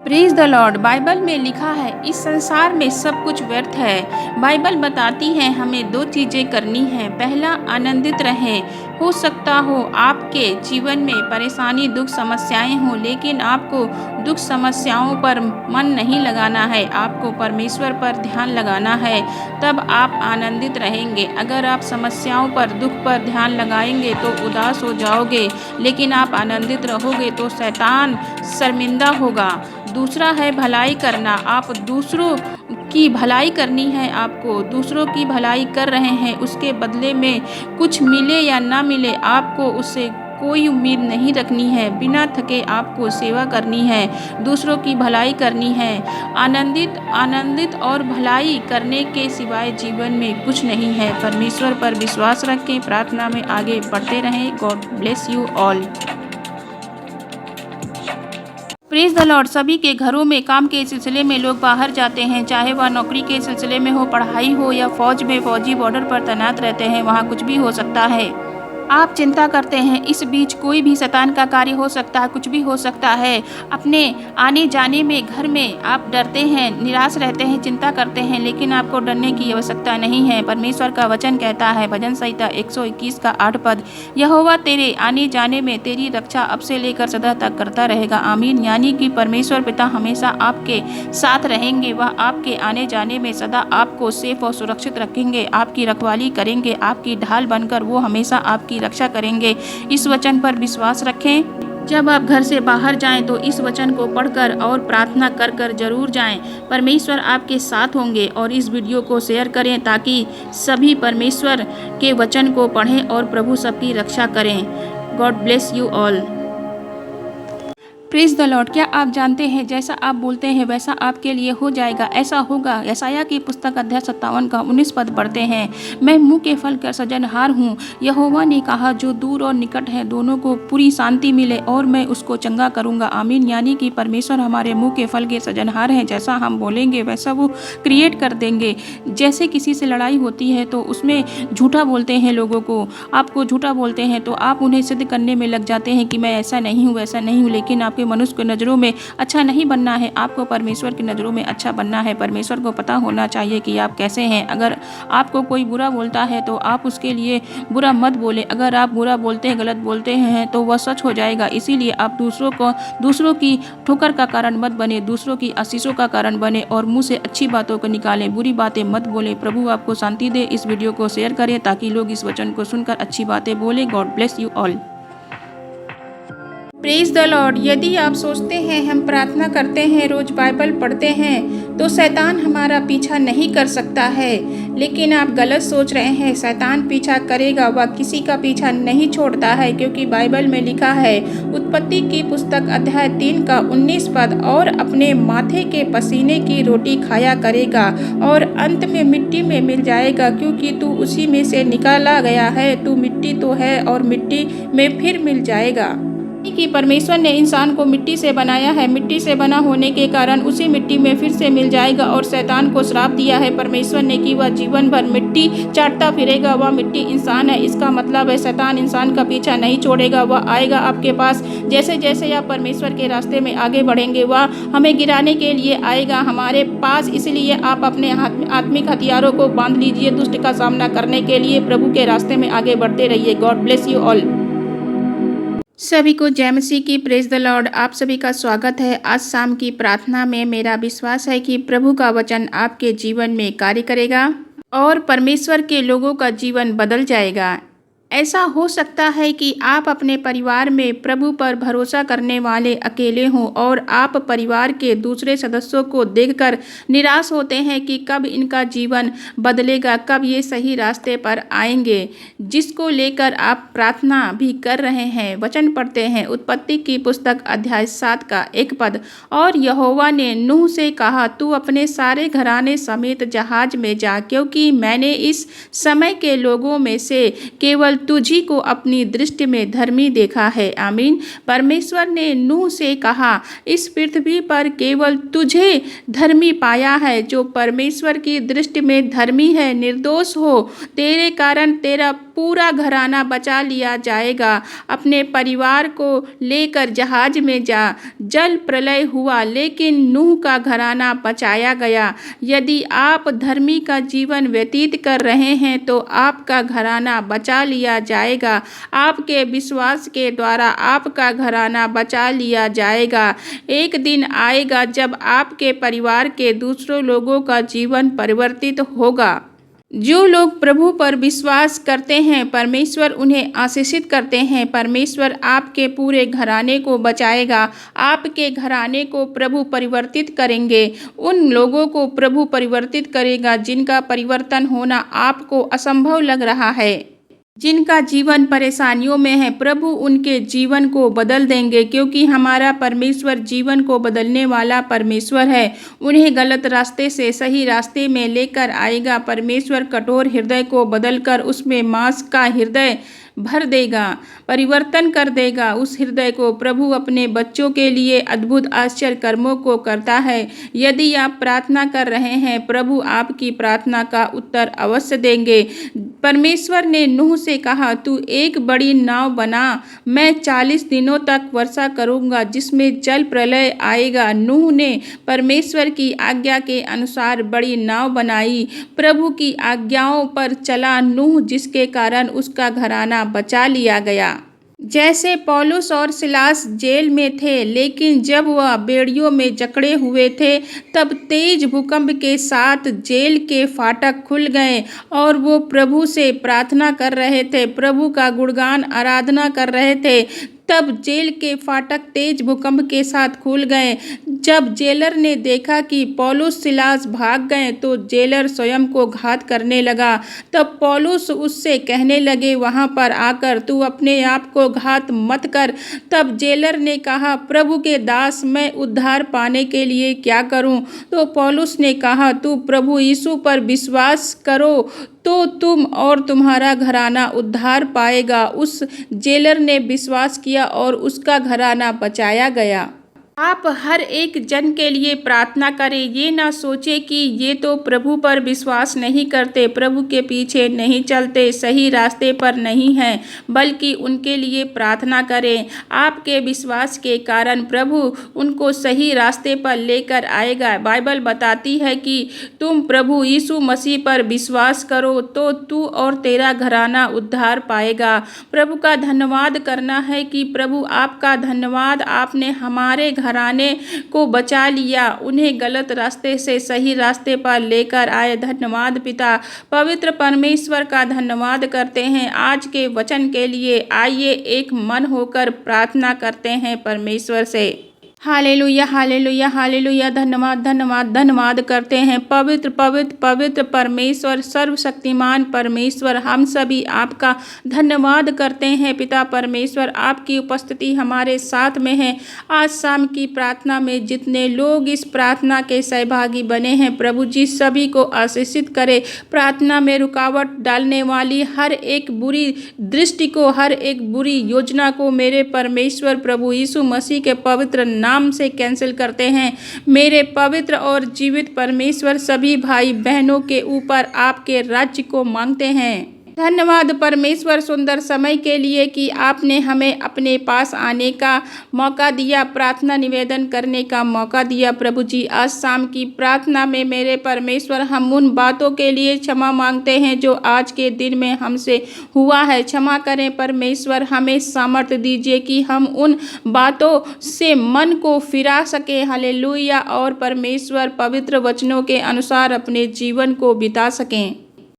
Praise the Lord. Bible में लिखा है इस संसार में सब कुछ व्यर्थ है। बाइबल बताती है हमें दो चीज़ें करनी है। पहला, आनंदित रहें। हो सकता हो आपके जीवन में परेशानी दुख समस्याएं हो, लेकिन आपको दुख समस्याओं पर मन नहीं लगाना है, आपको परमेश्वर पर ध्यान लगाना है, तब आप आनंदित रहेंगे। अगर आप समस्याओं पर दुख पर ध्यान लगाएंगे तो उदास हो जाओगे, लेकिन आप आनंदित रहोगे तो शैतान शर्मिंदा होगा। दूसरा है भलाई करना। आप दूसरों की भलाई करनी है, आपको दूसरों की भलाई कर रहे हैं, उसके बदले में कुछ मिले या ना मिले आपको उससे कोई उम्मीद नहीं रखनी है। बिना थके आपको सेवा करनी है, दूसरों की भलाई करनी है। आनंदित आनंदित और भलाई करने के सिवाय जीवन में कुछ नहीं है। परमेश्वर पर विश्वास रखें, प्रार्थना में आगे बढ़ते रहें। God bless you all. Praise the Lord. सभी के घरों में काम के सिलसिले में लोग बाहर जाते हैं, चाहे वह नौकरी के सिलसिले में हो, पढ़ाई हो या फौज में फौजी बॉर्डर पर तैनात रहते हैं, वहाँ कुछ भी हो सकता है। आप चिंता करते हैं, इस बीच कोई भी शैतान का कार्य हो सकता है, कुछ भी हो सकता है। अपने आने जाने में घर में आप डरते हैं, निराश रहते हैं, चिंता करते हैं, लेकिन आपको डरने की आवश्यकता नहीं है। परमेश्वर का वचन कहता है, भजन संहिता 121 का 8 पद, यहोवा तेरे आने जाने में तेरी रक्षा अब से लेकर सदा तक करता रहेगा। आमीन। यानी कि परमेश्वर पिता हमेशा आपके साथ रहेंगे, वह आपके आने जाने में सदा आपको सेफ और सुरक्षित रखेंगे, आपकी रखवाली करेंगे, आपकी ढाल बनकर वो हमेशा आपकी रक्षा करेंगे। इस वचन पर विश्वास रखें। जब आप घर से बाहर जाएं तो इस वचन को पढ़कर और प्रार्थना कर कर जरूर जाएं। परमेश्वर आपके साथ होंगे। और इस वीडियो को शेयर करें ताकि सभी परमेश्वर के वचन को पढ़ें और प्रभु सबकी रक्षा करें। God bless you all. Praise the Lord. क्या आप जानते हैं जैसा आप बोलते हैं वैसा आपके लिए हो जाएगा, ऐसा होगा। यशायाह की पुस्तक अध्याय 57 का 19 पद पढ़ते हैं, मैं मुँह के फल का सृजनहार हूँ। यहोवा ने कहा, जो दूर और निकट है दोनों को पूरी शांति मिले और मैं उसको चंगा करूँगा। आमीन। यानी कि परमेश्वर हमारे मुँह के फल के सृजनहार हैं। जैसा हम बोलेंगे वैसा वो क्रिएट कर देंगे। जैसे किसी से लड़ाई होती है तो उसमें झूठा बोलते हैं, लोगों को आपको झूठा बोलते हैं तो आप उन्हें सिद्ध करने में लग जाते हैं कि मैं ऐसा नहीं हूँ, वैसा नहीं हूँ, लेकिन आपके मनुष्य की नज़रों में अच्छा नहीं बनना है, आपको परमेश्वर की नज़रों में अच्छा बनना है। परमेश्वर को पता होना चाहिए कि आप कैसे हैं। अगर आपको कोई बुरा बोलता है तो आप उसके लिए बुरा मत बोले। अगर आप बुरा बोलते हैं, गलत बोलते हैं तो वह सच हो जाएगा। इसीलिए आप दूसरों की ठोकर का कारण मत बने, दूसरों की आशीषों का कारण बने और मुंह से अच्छी बातों को निकालें, बुरी बातें मत बोले। प्रभु आपको शांति दे। इस वीडियो को शेयर करें ताकि लोग इस वचन को सुनकर अच्छी बातें बोले। God bless you all. Praise the Lord. यदि आप सोचते हैं हम प्रार्थना करते हैं, रोज बाइबल पढ़ते हैं तो शैतान हमारा पीछा नहीं कर सकता है, लेकिन आप गलत सोच रहे हैं। शैतान पीछा करेगा, वह किसी का पीछा नहीं छोड़ता है, क्योंकि बाइबल में लिखा है, उत्पत्ति की पुस्तक अध्याय 3 का 19 पद, और अपने माथे के पसीने की रोटी खाया करेगा और अंत में मिट्टी में मिल जाएगा, क्योंकि तू उसी में से निकाला गया है, तू मिट्टी तो है और मिट्टी में फिर मिल जाएगा। कि परमेश्वर ने इंसान को मिट्टी से बनाया है, मिट्टी से बना होने के कारण उसी मिट्टी में फिर से मिल जाएगा। और शैतान को श्राप दिया है परमेश्वर ने कि वह जीवन भर मिट्टी चाटता फिरेगा। वह मिट्टी इंसान है। इसका मतलब है शैतान इंसान का पीछा नहीं छोड़ेगा, वह आएगा आपके पास। जैसे जैसे आप परमेश्वर के रास्ते में आगे बढ़ेंगे, वह हमें गिराने के लिए आएगा हमारे पास। इसलिए आप अपने आत्मिक हथियारों को बांध लीजिए दुष्ट का सामना करने के लिए। प्रभु के रास्ते में आगे बढ़ते रहिए। God bless you all. सभी को जय मसीह की। Praise the Lord. आप सभी का स्वागत है आज शाम की प्रार्थना में। मेरा विश्वास है कि प्रभु का वचन आपके जीवन में कार्य करेगा और परमेश्वर के लोगों का जीवन बदल जाएगा। ऐसा हो सकता है कि आप अपने परिवार में प्रभु पर भरोसा करने वाले अकेले हों और आप परिवार के दूसरे सदस्यों को देखकर निराश होते हैं कि कब इनका जीवन बदलेगा, कब ये सही रास्ते पर आएंगे, जिसको लेकर आप प्रार्थना भी कर रहे हैं। वचन पढ़ते हैं उत्पत्ति की पुस्तक अध्याय 7 का 1 पद, और यहोवा ने नूह से कहा, तू अपने सारे घराने समेत जहाज में जा, क्योंकि मैंने इस समय के लोगों में से केवल तुझी को अपनी दृष्टि में धर्मी देखा है। आमीन। परमेश्वर ने नूह से कहा, इस पृथ्वी पर केवल तुझे धर्मी पाया है, जो परमेश्वर की दृष्टि में धर्मी है, निर्दोष हो। तेरे कारण तेरा पूरा घराना बचा लिया जाएगा। अपने परिवार को लेकर जहाज में जा। जल प्रलय हुआ लेकिन नूह का घराना बचाया गया। यदि आप धर्मी का जीवन व्यतीत कर रहे हैं तो आपका घराना बचा लिया जाएगा। आपके विश्वास के द्वारा आपका घराना बचा लिया जाएगा। एक दिन आएगा जब आपके परिवार के दूसरों लोगों का जीवन परिवर्तित होगा। जो लोग प्रभु पर विश्वास करते हैं परमेश्वर उन्हें आशीषित करते हैं। परमेश्वर आपके पूरे घराने को बचाएगा। आपके घराने को प्रभु परिवर्तित करेंगे। उन लोगों को प्रभु परिवर्तित करेगा जिनका परिवर्तन होना आपको असंभव लग रहा है, जिनका जीवन परेशानियों में है। प्रभु उनके जीवन को बदल देंगे क्योंकि हमारा परमेश्वर जीवन को बदलने वाला परमेश्वर है। उन्हें गलत रास्ते से सही रास्ते में लेकर आएगा। परमेश्वर कठोर हृदय को बदलकर उसमें मांस का हृदय भर देगा, परिवर्तन कर देगा। उस हृदय को प्रभु अपने बच्चों के लिए अद्भुत आश्चर्य कर्मों को करता है। यदि आप प्रार्थना कर रहे हैं प्रभु आपकी प्रार्थना का उत्तर अवश्य देंगे। परमेश्वर ने नूह से कहा, तू एक बड़ी नाव बना, मैं 40 दिनों तक वर्षा करूंगा जिसमें जल प्रलय आएगा। नूह ने परमेश्वर की आज्ञा के अनुसार बड़ी नाव बनाई, प्रभु की आज्ञाओं पर चला नूह, जिसके कारण उसका घराना बचा लिया गया। जैसे पौलुस और सिलास जेल में थे लेकिन जब वह बेड़ियों में जकड़े हुए थे तब तेज भूकंप के साथ जेल के फाटक खुल गए और वो प्रभु से प्रार्थना कर रहे थे, प्रभु का गुणगान आराधना कर रहे थे। तब जेल के फाटक तेज भूकंप के साथ खुल गए। जब जेलर ने देखा कि पौलुस सिलास भाग गए तो जेलर स्वयं को घात करने लगा। तब पौलुस उससे कहने लगे, वहां पर आकर तू अपने आप को घात मत कर। तब जेलर ने कहा, प्रभु के दास, मैं उद्धार पाने के लिए क्या करूं? तो पौलुस ने कहा, तू प्रभु यीशु पर विश्वास करो तो तुम और तुम्हारा घराना उद्धार पाएगा। उस जेलर ने विश्वास किया और उसका घराना बचाया गया। आप हर एक जन के लिए प्रार्थना करें। ये ना सोचे कि ये तो प्रभु पर विश्वास नहीं करते, प्रभु के पीछे नहीं चलते, सही रास्ते पर नहीं हैं, बल्कि उनके लिए प्रार्थना करें। आपके विश्वास के कारण प्रभु उनको सही रास्ते पर लेकर आएगा। बाइबल बताती है कि तुम प्रभु यीशु मसीह पर विश्वास करो तो तू और तेरा घराना उद्धार पाएगा। प्रभु का धन्यवाद करना है कि प्रभु आपका धन्यवाद, आपने हमारे घराने को बचा लिया, उन्हें गलत रास्ते से सही रास्ते पर लेकर आए। धन्यवाद पिता। पवित्र परमेश्वर का धन्यवाद करते हैं आज के वचन के लिए। आइए एक मन होकर प्रार्थना करते हैं परमेश्वर से। Hallelujah hallelujah hallelujah. धन्यवाद धन्यवाद धन्यवाद करते हैं पवित्र पवित्र पवित्र परमेश्वर, सर्वशक्तिमान परमेश्वर, हम सभी आपका धन्यवाद करते हैं पिता परमेश्वर। आपकी उपस्थिति हमारे साथ में है। आज शाम की प्रार्थना में जितने लोग इस प्रार्थना के सहभागी बने हैं प्रभु जी सभी को आशीषित करे। प्रार्थना में रुकावट डालने वाली हर एक बुरी दृष्टि को, हर एक बुरी योजना को मेरे परमेश्वर प्रभु यीशु मसीह के पवित्र नाम से कैंसिल करते हैं। मेरे पवित्र और जीवित परमेश्वर, सभी भाई बहनों के ऊपर आपके राज्य को मांगते हैं। धन्यवाद परमेश्वर सुंदर समय के लिए कि आपने हमें अपने पास आने का मौका दिया, प्रार्थना निवेदन करने का मौका दिया। प्रभु जी आज शाम की प्रार्थना में मेरे परमेश्वर हम उन बातों के लिए क्षमा मांगते हैं जो आज के दिन में हमसे हुआ है। क्षमा करें परमेश्वर, हमें सामर्थ्य दीजिए कि हम उन बातों से मन को फिरा सके। हालेलुया। और परमेश्वर पवित्र वचनों के अनुसार अपने जीवन को बिता सकें।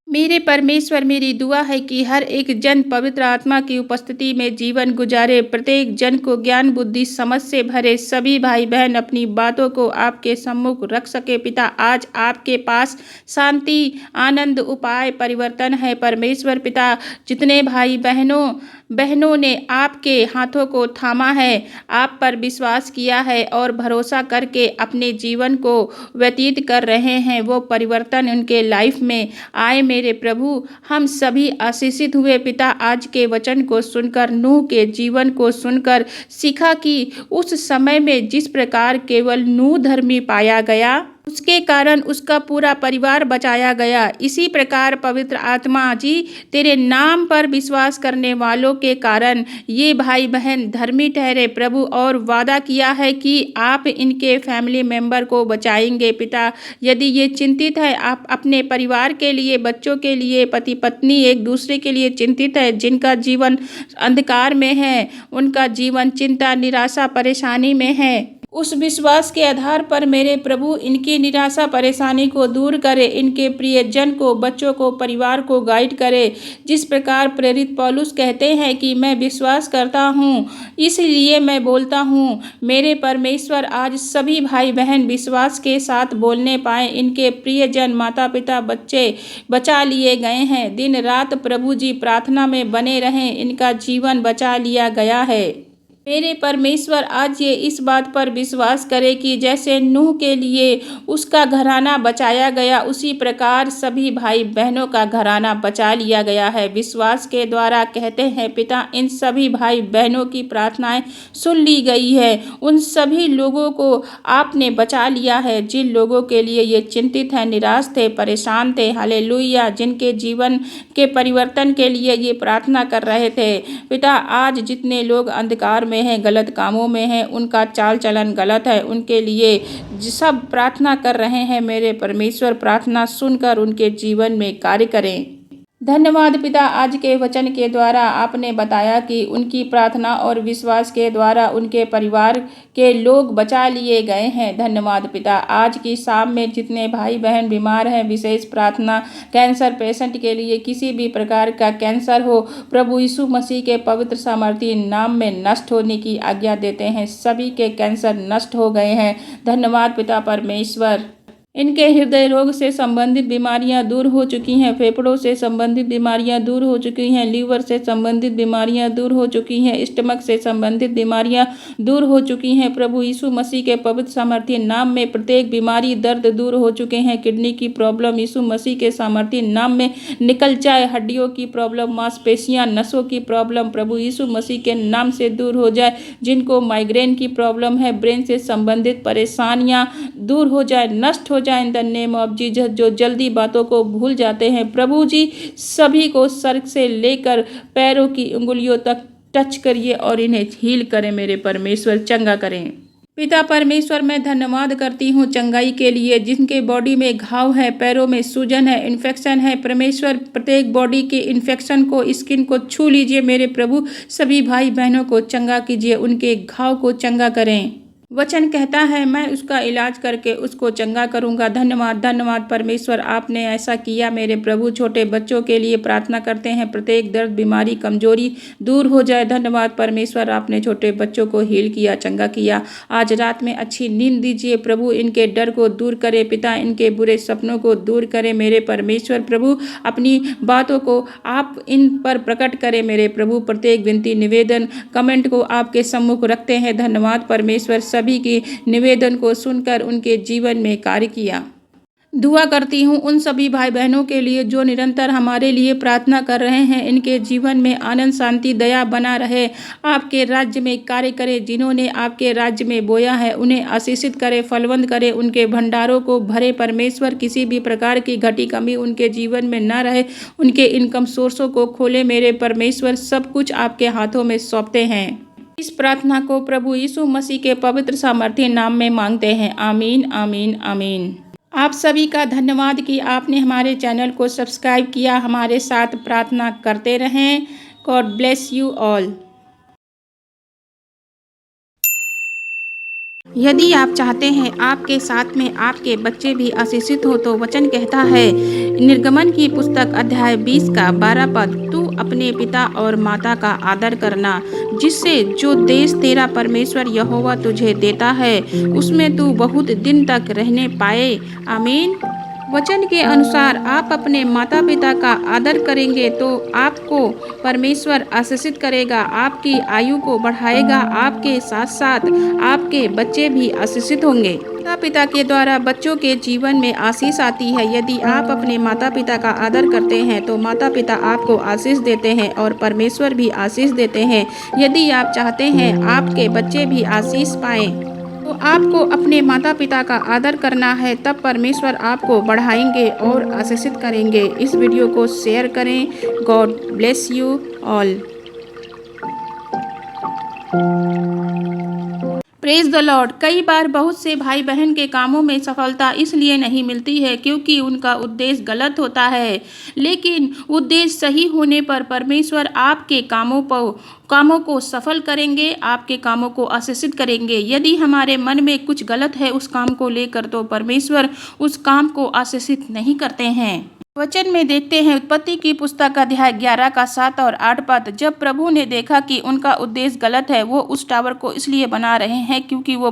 मेरे परमेश्वर, मेरी दुआ है कि हर एक जन पवित्र आत्मा की उपस्थिति में जीवन गुजारे। प्रत्येक जन को ज्ञान बुद्धि समझ से भरे। सभी भाई बहन अपनी बातों को आपके सम्मुख रख सके। पिता आज आपके पास शांति, आनंद, उपाय, परिवर्तन है परमेश्वर। पिता जितने भाई बहनों ने आपके हाथों को थामा है, आप पर विश्वास किया है और भरोसा करके अपने जीवन को व्यतीत कर रहे हैं, वो परिवर्तन उनके लाइफ में आए। मेरे प्रभु हम सभी आशीषित हुए पिता। आज के वचन को सुनकर, नूह के जीवन को सुनकर सीखा कि उस समय में जिस प्रकार केवल नूह धर्मी पाया गया, उसके कारण उसका पूरा परिवार बचाया गया। इसी प्रकार पवित्र आत्मा जी तेरे नाम पर विश्वास करने वालों के कारण ये भाई बहन धर्मी ठहरे प्रभु, और वादा किया है कि आप इनके फैमिली मेंबर को बचाएंगे पिता। यदि ये चिंतित है, आप अपने परिवार के लिए, बच्चों के लिए, पति पत्नी एक दूसरे के लिए चिंतित है, जिनका जीवन अंधकार में है, उनका जीवन चिंता, निराशा, परेशानी में है, उस विश्वास के आधार पर मेरे प्रभु इनकी निराशा परेशानी को दूर करे, इनके प्रियजन को, बच्चों को, परिवार को गाइड करे। जिस प्रकार प्रेरित पौलुस कहते हैं कि मैं विश्वास करता हूँ इसलिए मैं बोलता हूँ, मेरे परमेश्वर आज सभी भाई बहन विश्वास के साथ बोलने पाए। इनके प्रियजन, माता पिता, बच्चे बचा लिए गए हैं। दिन रात प्रभु जी प्रार्थना में बने रहें, इनका जीवन बचा लिया गया है। मेरे परमेश्वर आज ये इस बात पर विश्वास करे कि जैसे नूह के लिए उसका घराना बचाया गया, उसी प्रकार सभी भाई बहनों का घराना बचा लिया गया है। विश्वास के द्वारा कहते हैं पिता, इन सभी भाई बहनों की प्रार्थनाएं सुन ली गई है। उन सभी लोगों को आपने बचा लिया है जिन लोगों के लिए ये चिंतित हैं, निराश थे, परेशान थे। हालेलुया, जिनके जीवन के परिवर्तन के लिए ये प्रार्थना कर रहे थे पिता, आज जितने लोग अंधकार में हैं, गलत कामों में हैं, उनका चाल चलन गलत है, उनके लिए सब प्रार्थना कर रहे हैं। मेरे परमेश्वर प्रार्थना सुनकर उनके जीवन में कार्य करें। धन्यवाद पिता, आज के वचन के द्वारा आपने बताया कि उनकी प्रार्थना और विश्वास के द्वारा उनके परिवार के लोग बचा लिए गए हैं। धन्यवाद पिता, आज की शाम में जितने भाई बहन बीमार हैं, विशेष प्रार्थना कैंसर पेशेंट के लिए, किसी भी प्रकार का कैंसर हो, प्रभु यीशु मसीह के पवित्र सामर्थी नाम में नष्ट होने की आज्ञा देते हैं। सभी के कैंसर नष्ट हो गए हैं। धन्यवाद पिता परमेश्वर, इनके हृदय रोग से संबंधित बीमारियां दूर हो चुकी हैं, फेफड़ों से संबंधित बीमारियां दूर हो चुकी हैं, लीवर से संबंधित बीमारियां दूर हो चुकी हैं, स्टमक से संबंधित बीमारियां दूर हो चुकी हैं। प्रभु यीशु मसीह के पवित्र सामर्थी नाम में प्रत्येक बीमारी, दर्द दूर हो चुके हैं। किडनी की प्रॉब्लम यीशु मसीह के सामर्थी नाम में निकल जाए। हड्डियों की प्रॉब्लम, मांसपेशियां, नसों की प्रॉब्लम प्रभु यीशु मसीह के नाम से दूर हो जाए। जिनको माइग्रेन की प्रॉब्लम है, ब्रेन से संबंधित परेशानियां दूर हो जाए, नष्ट हो जाए in the name of Jesus. जो जल्दी बातों को भूल जाते हैं, प्रभु जी सभी को सर से लेकर पैरों की उंगलियों तक टच करिए और इन्हें हील करें। मेरे परमेश्वर चंगा करें। पिता परमेश्वर, मैं धन्यवाद करती हूँ चंगाई के लिए। जिनके बॉडी में घाव है, पैरों में सूजन है, इन्फेक्शन है, परमेश्वर प्रत्येक बॉडी के इन्फेक्शन को, स्किन को छू लीजिए मेरे प्रभु। सभी भाई बहनों को चंगा कीजिए, उनके घाव को चंगा करें। वचन कहता है मैं उसका इलाज करके उसको चंगा करूंगा। धन्यवाद, धन्यवाद परमेश्वर, आपने ऐसा किया मेरे प्रभु। छोटे बच्चों के लिए प्रार्थना करते हैं, प्रत्येक दर्द, बीमारी, कमजोरी दूर हो जाए। धन्यवाद परमेश्वर, आपने छोटे बच्चों को हील किया, चंगा किया। आज रात में अच्छी नींद दीजिए प्रभु, इनके डर को दूर करे पिता, इनके बुरे सपनों को दूर करे मेरे परमेश्वर। प्रभु अपनी बातों को आप इन पर प्रकट करें मेरे प्रभु। प्रत्येक विनती, निवेदन, कमेंट को आपके सम्मुख रखते हैं। धन्यवाद परमेश्वर, सभी के निवेदन को सुनकर उनके जीवन में कार्य किया। दुआ करती हूँ उन सभी भाई बहनों के लिए जो निरंतर हमारे लिए प्रार्थना कर रहे हैं। इनके जीवन में आनंद, शांति, दया बना रहे। आपके राज्य में कार्य करे। जिन्होंने आपके राज्य में बोया है उन्हें आशीषित करे, फलवंत करे, उनके भंडारों को भरे परमेश्वर। किसी भी प्रकार की घटी कमी उनके जीवन में न रहे। उनके इनकम सोर्सों को खोले मेरे परमेश्वर। सब कुछ आपके हाथों में सौंपते हैं। इस प्रार्थना को प्रभु यीशु मसीह के पवित्र सामर्थी नाम में मांगते हैं। आमीन, आमीन, आमीन। आप सभी का धन्यवाद कि आपने हमारे चैनल को सब्सक्राइब किया। हमारे साथ प्रार्थना करते रहें। God bless you all. यदि आप चाहते हैं आपके साथ में आपके बच्चे भी आशीषित हो, तो वचन कहता है निर्गमन की पुस्तक अध्याय 20 का 12 पद, तू अपने पिता और माता का आदर करना, जिससे जो देश तेरा परमेश्वर यहोवा तुझे देता है उसमें तू बहुत दिन तक रहने पाए। आमीन। वचन के अनुसार आप अपने माता पिता का आदर करेंगे तो आपको परमेश्वर आशीषित करेगा, आपकी आयु को बढ़ाएगा। आपके साथ साथ आपके बच्चे भी आशीषित होंगे। माता पिता के द्वारा बच्चों के जीवन में आशीष आती है। यदि आप अपने माता पिता का आदर करते हैं तो माता पिता आपको आशीष देते हैं और परमेश्वर भी आशीष देते हैं। यदि आप चाहते हैं आपके बच्चे भी आशीष पाएं तो आपको अपने माता पिता का आदर करना है, तब परमेश्वर आपको बढ़ाएंगे और आशीषित करेंगे। इस वीडियो को शेयर करें। God bless you all. Praise the Lord. कई बार बहुत से भाई बहन के कामों में सफलता इसलिए नहीं मिलती है क्योंकि उनका उद्देश्य गलत होता है, लेकिन उद्देश्य सही होने पर परमेश्वर आपके कामों को सफल करेंगे, आपके कामों को आशीषित करेंगे। यदि हमारे मन में कुछ गलत है उस काम को लेकर, तो परमेश्वर उस काम को आशीषित नहीं करते हैं। वचन में देखते हैं, उत्पत्ति की पुस्तक अध्याय 11 का 7 और 8 पद। जब प्रभु ने देखा कि उनका उद्देश्य गलत है, वो उस टावर को इसलिए बना रहे हैं क्योंकि वो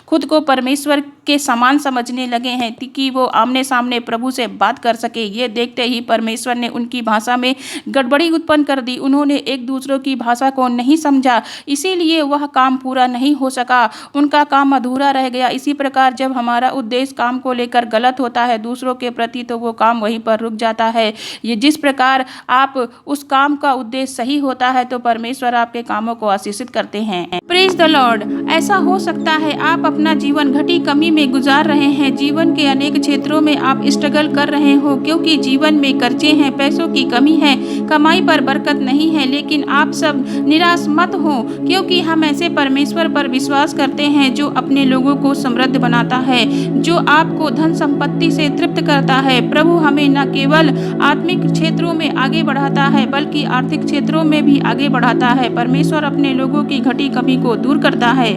खुद को परमेश्वर के समान समझने लगे हैं कि वो आमने सामने प्रभु से बात कर सके। ये देखते ही परमेश्वर ने उनकी भाषा में गड़बड़ी उत्पन्न कर दी। उन्होंने एक दूसरों की भाषा को नहीं समझा, इसीलिए वह काम पूरा नहीं हो सका, उनका काम अधूरा रह गया। इसी प्रकार जब हमारा उद्देश्य काम को लेकर गलत होता है दूसरों के प्रति, तो वो काम वहीं पर रुक जाता है। ये जिस प्रकार आप उस काम का उद्देश्य सही होता है, तो परमेश्वर आपके कामों को आशीषित करते हैं। Praise the Lord. ऐसा हो सकता है आप अपना जीवन घटी कमी में गुजार रहे हैं, जीवन के अनेक क्षेत्रों में आप स्ट्रगल कर रहे हो क्योंकि जीवन में कर्जे हैं, पैसों की कमी है, कमाई पर बरकत नहीं है। लेकिन आप सब निराश मत हो, क्योंकि हम ऐसे परमेश्वर पर विश्वास करते हैं जो अपने लोगों को समृद्ध बनाता है, जो आपको धन संपत्ति से तृप्त करता है। प्रभु हमें न केवल आत्मिक क्षेत्रों में आगे बढ़ाता है बल्कि आर्थिक क्षेत्रों में भी आगे बढ़ाता है। परमेश्वर अपने लोगों की घटी कमी को दूर करता है,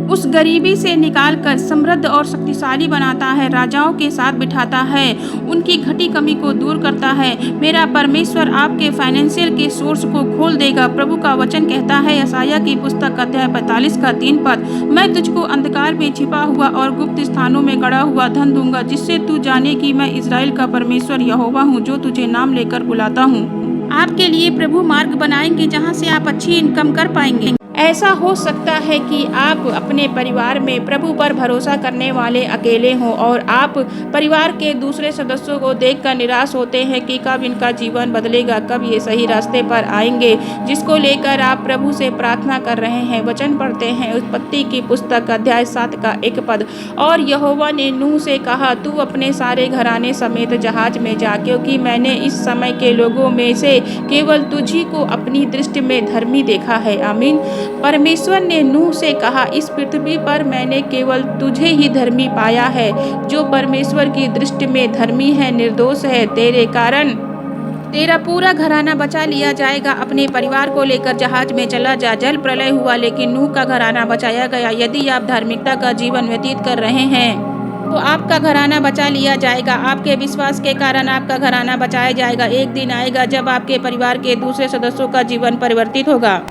उस गरीबी से निकालकर समृद्ध और शक्तिशाली बनाता है, राजाओं के साथ बिठाता है, उनकी घटी कमी को दूर करता है। मेरा परमेश्वर आपके फाइनेंशियल के सोर्स को खोल देगा। प्रभु का वचन कहता है, यशायाह की पुस्तक अध्याय 45 का 3 पद, मैं तुझको अंधकार में छिपा हुआ और गुप्त स्थानों में गड़ा हुआ धन दूंगा, जिससे तू जाने कि मैं इजराइल का परमेश्वर यहोवा हूँ, जो तुझे नाम लेकर बुलाता हूँ। आपके लिए प्रभु मार्ग बनाएंगे जहाँ से आप अच्छी इनकम कर पाएंगे। ऐसा हो सकता है कि आप अपने परिवार में प्रभु पर भरोसा करने वाले अकेले हों और आप परिवार के दूसरे सदस्यों को देखकर निराश होते हैं कि कब इनका जीवन बदलेगा, कब ये सही रास्ते पर आएंगे, जिसको लेकर आप प्रभु से प्रार्थना कर रहे हैं। वचन पढ़ते हैं, उत्पत्ति की पुस्तक अध्याय 7 का 1 पद, और यहोवा ने नूह से कहा, तू अपने सारे घराने समेत जहाज में जा, क्योंकि मैंने इस समय के लोगों में से केवल तुझी को अपनी दृष्टि में धर्मी देखा है। आमीन। परमेश्वर ने नूह से कहा, इस पृथ्वी पर मैंने केवल तुझे ही धर्मी पाया है, जो परमेश्वर की दृष्टि में धर्मी है, निर्दोष है। तेरे कारण तेरा पूरा घराना बचा लिया जाएगा। अपने परिवार को लेकर जहाज में चला जा। जल प्रलय हुआ लेकिन नूह का घराना बचाया गया। यदि आप धार्मिकता का जीवन व्यतीत कर रहे हैं तो आपका घराना बचा लिया जाएगा। आपके विश्वास के कारण आपका घराना बचाया जाएगा। एक दिन आएगा जब आपके परिवार के दूसरे सदस्यों का जीवन परिवर्तित होगा।